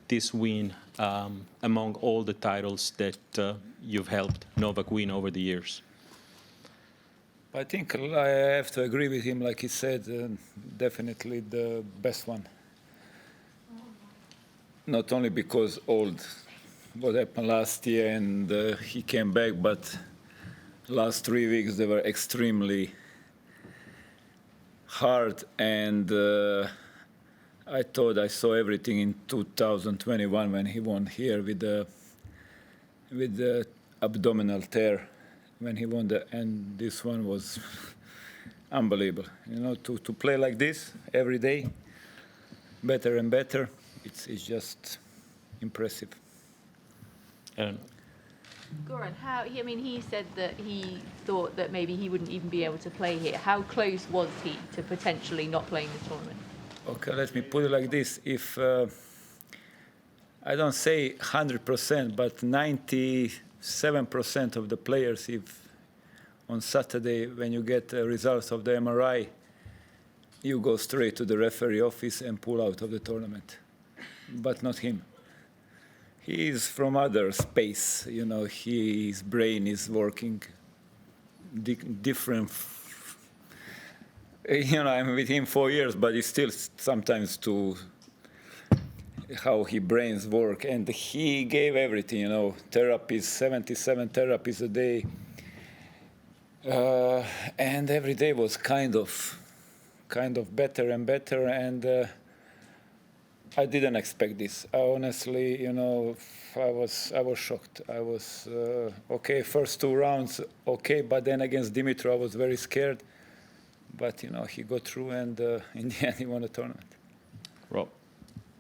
this win among all the titles that you've helped Novak win over the years? I think I have to agree with him. Like he said, definitely the best one. Not only because old, what happened last year and he came back, but last 3 weeks they were extremely hard, and I thought I saw everything in 2021 when he won here with the abdominal tear when he won and this one was unbelievable. You know, to play like this every day, better and better, it's just impressive. Goran, he said that he thought that maybe he wouldn't even be able to play here. How close was he to potentially not playing the tournament? Okay, let me put it like this. If I don't say 100%, but 97% of the players, if on Saturday when you get results of the MRI, you go straight to the referee office and pull out of the tournament. But not him. He is from other space, you know. His brain is working different. You know, I'm with him 4 years, but it's still sometimes to how his brains work. And he gave everything, you know, therapies, 77 therapies a day. And every day was kind of better and better. And I didn't expect this. Honestly, you know, I was shocked. I was okay. First 2 rounds, okay, but then against Dimitrov, I was very scared. But you know, he got through, and in the end, he won the tournament. Rob.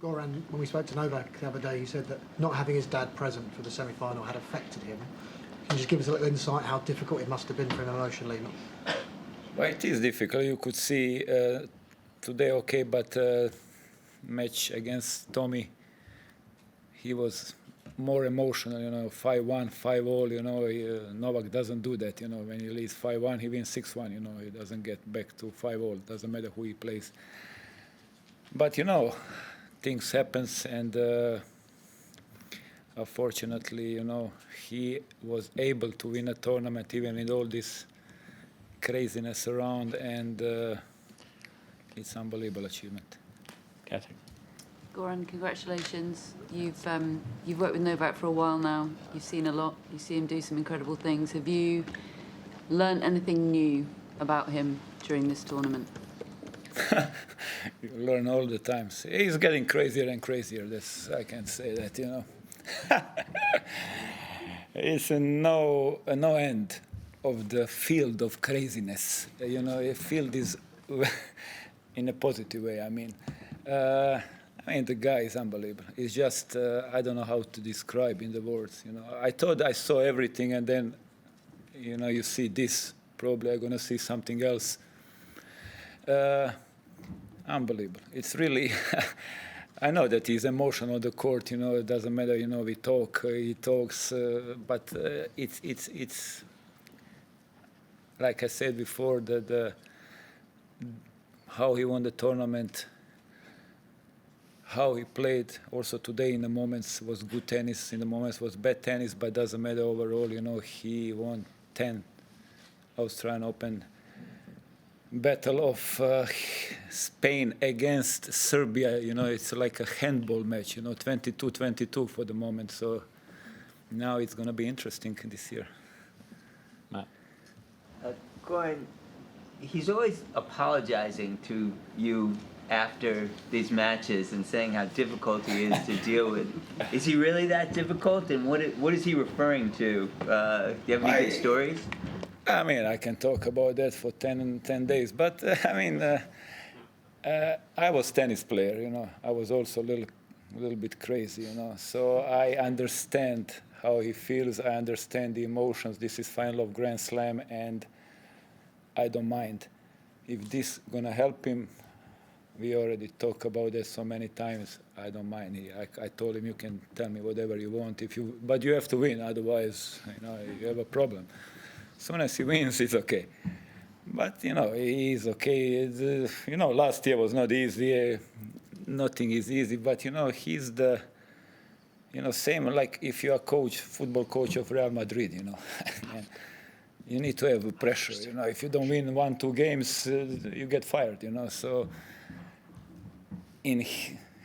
Goran, when we spoke to Novak the other day, he said that not having his dad present for the semi-final had affected him. Can you just give us a little insight how difficult it must have been for him emotionally? Well, it is difficult. You could see today, okay, but match against Tommy, he was more emotional, you know, 5-1, 5-all, you know. Novak doesn't do that, you know. When he leads 5-1, he wins 6-1, you know. He doesn't get back to 5-all. Doesn't matter who he plays. But, you know, things happen, and unfortunately, you know, he was able to win a tournament even with all this craziness around, and it's an unbelievable achievement. Catherine. Goran, congratulations. You've worked with Novak for a while now. You've seen a lot. You see him do some incredible things. Have you learned anything new about him during this tournament? You learn all the time. He's getting crazier and crazier. That's, I can say that, you know. It's a no end of the field of craziness. You know, a field is in a positive way. I mean, the guy is unbelievable. It's just, I don't know how to describe in the words, you know. I thought I saw everything, and then, you know, you see this. Probably I'm going to see something else. Unbelievable. It's really, I know that he's emotional on the court, you know. It doesn't matter, you know, he talks, but it's like I said before, how he won the tournament, how he played also today in the moments was good tennis, in the moments was bad tennis, but doesn't matter overall, you know. He won 10 Australian Open. Battle of Spain against Serbia, you know, it's like a handball match, you know, 22-22 for the moment. So now it's going to be interesting this year. Matt. Goran, he's always apologizing to you after these matches and saying how difficult he is to deal with. Is he really that difficult? And what is he referring to? Do you have any good stories? I mean, I can talk about that for 10 days. But, I was tennis player, you know. I was also a little bit crazy, you know. So I understand how he feels. I understand the emotions. This is final of Grand Slam, and I don't mind. If this is going to help him, we already talked about that so many times. I don't mind. I told him, you can tell me whatever you want, but you have to win. Otherwise, you know, you have a problem. As soon as he wins, it's okay. But, you know, he's okay. You know, last year was not easy. Nothing is easy. But, you know, he's the you know, same like if you are coach, football coach of Real Madrid, you know. And you need to have pressure, you know. If you don't win 1-2 games, you get fired, you know. So in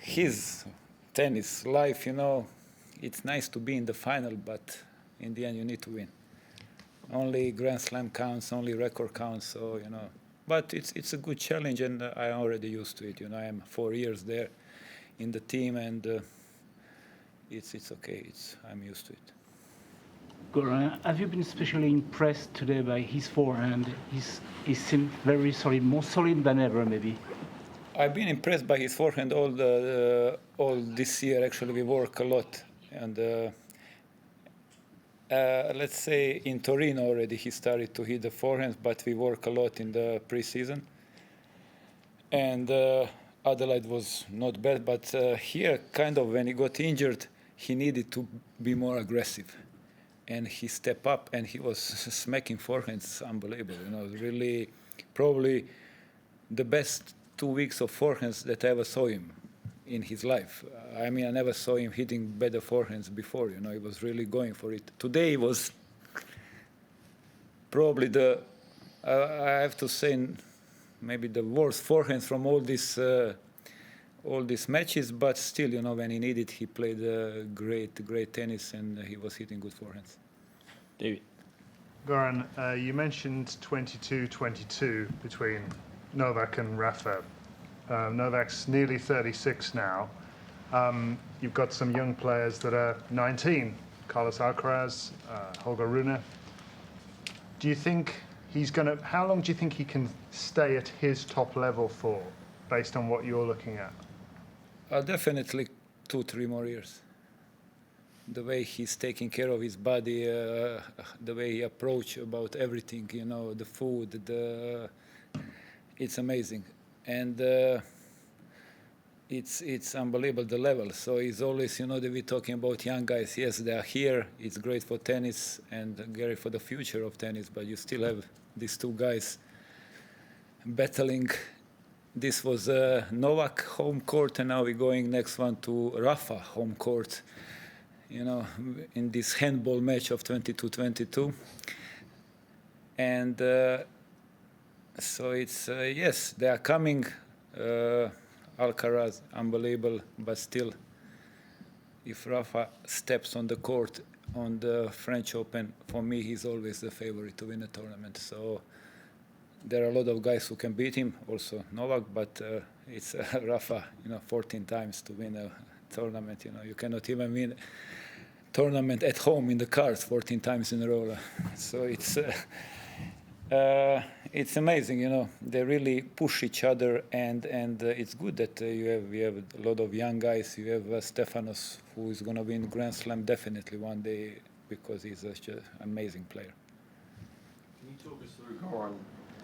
his tennis life, you know, it's nice to be in the final, but in the end you need to win. Only Grand Slam counts, only record counts, so, you know. But it's a good challenge, and I'm already used to it, you know. I'm 4 years there in the team, and it's okay. I'm used to it. Goran, have you been especially impressed today by his forehand? He seemed very solid, more solid than ever, maybe. I've been impressed by his forehand all this year. Actually, we work a lot, and let's say in Torino already he started to hit the forehands, but we work a lot in the preseason. And Adelaide was not bad, but here, kind of when he got injured, he needed to be more aggressive. And he stepped up and he was smacking forehands, unbelievable. You know, really, probably the best 2 weeks of forehands that I ever saw him in his life. I mean, I never saw him hitting better forehands before. You know, he was really going for it. Today was probably I have to say, maybe the worst forehands from all these matches, but still, you know, when he needed, he played great tennis, and he was hitting good forehands. David. Goran, you mentioned 22-22 between Novak and Rafa. Novak's nearly 36 now. You've got some young players that are 19, Carlos Alcaraz, Holger Rune. Do you think how long do you think he can stay at his top level for, based on what you're looking at? Definitely 2-3 more years. The way he's taking care of his body, the way he approach about everything, you know, the food, it's amazing. And it's unbelievable, the level. So it's always, you know, that we're talking about young guys. Yes, they are here. It's great for tennis and great for the future of tennis, but you still have these two guys battling. This was Novak home court, and now we're going next one to Rafa home court, you know, in this handball match of 22-22. And so it's, yes, they are coming. Alcaraz, unbelievable, but still, if Rafa steps on the court on the French Open, for me, he's always the favorite to win a tournament. So there are a lot of guys who can beat him, also Novak, but it's Rafa, you know, 14 times to win a tournament. You know, you cannot even win a tournament at home in the cars 14 times in a row. So it's amazing, you know. They really push each other, and it's good that we have a lot of young guys. You have Stefanos, who is going to win Grand Slam definitely one day because he's such an amazing player. Can you talk us through, Goran,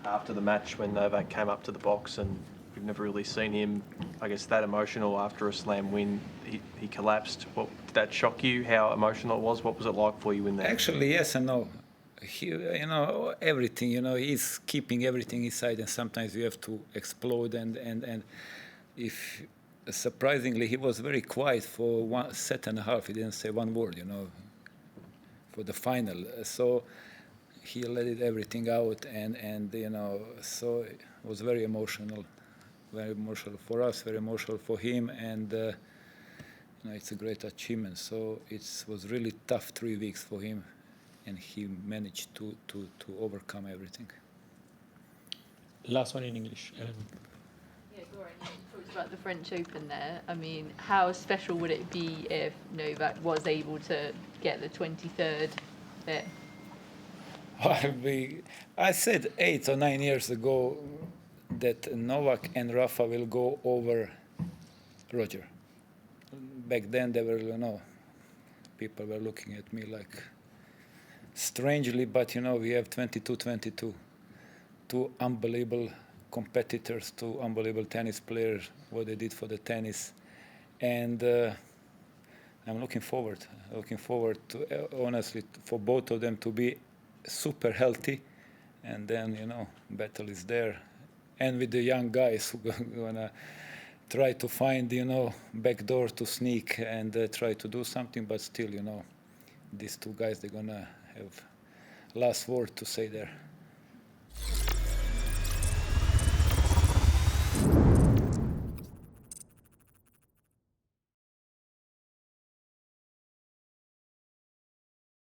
after the match when Novak came up to the box, and we've never really seen him, I guess, that emotional after a slam win? He collapsed. Did that shock you, how emotional it was? What was it like for you in there? Actually, yes and no. He, you know, everything, you know, he's keeping everything inside, and sometimes you have to explode. And if surprisingly, he was very quiet for 1.5 sets. He didn't say one word, you know, for the final. So he let everything out, and you know, so it was very emotional for us, very emotional for him, and you know, it's a great achievement. So it was really tough 3 weeks for him, and he managed to overcome everything. Last one in English. Yeah, Goran, you talked about the French Open there. I mean, how special would it be if Novak was able to get the 23rd there? I said 8 or 9 years ago that Novak and Rafa will go over Roger. Back then, they were, you know, people were looking at me like strangely, but you know, we have 22-22, two unbelievable competitors, two unbelievable tennis players, what they did for the tennis, and I'm looking forward to honestly for both of them to be super healthy, and then, you know, battle is there, and with the young guys who are gonna try to find, back door to sneak and try to do something, but still, these two guys, they're gonna have last word to say there.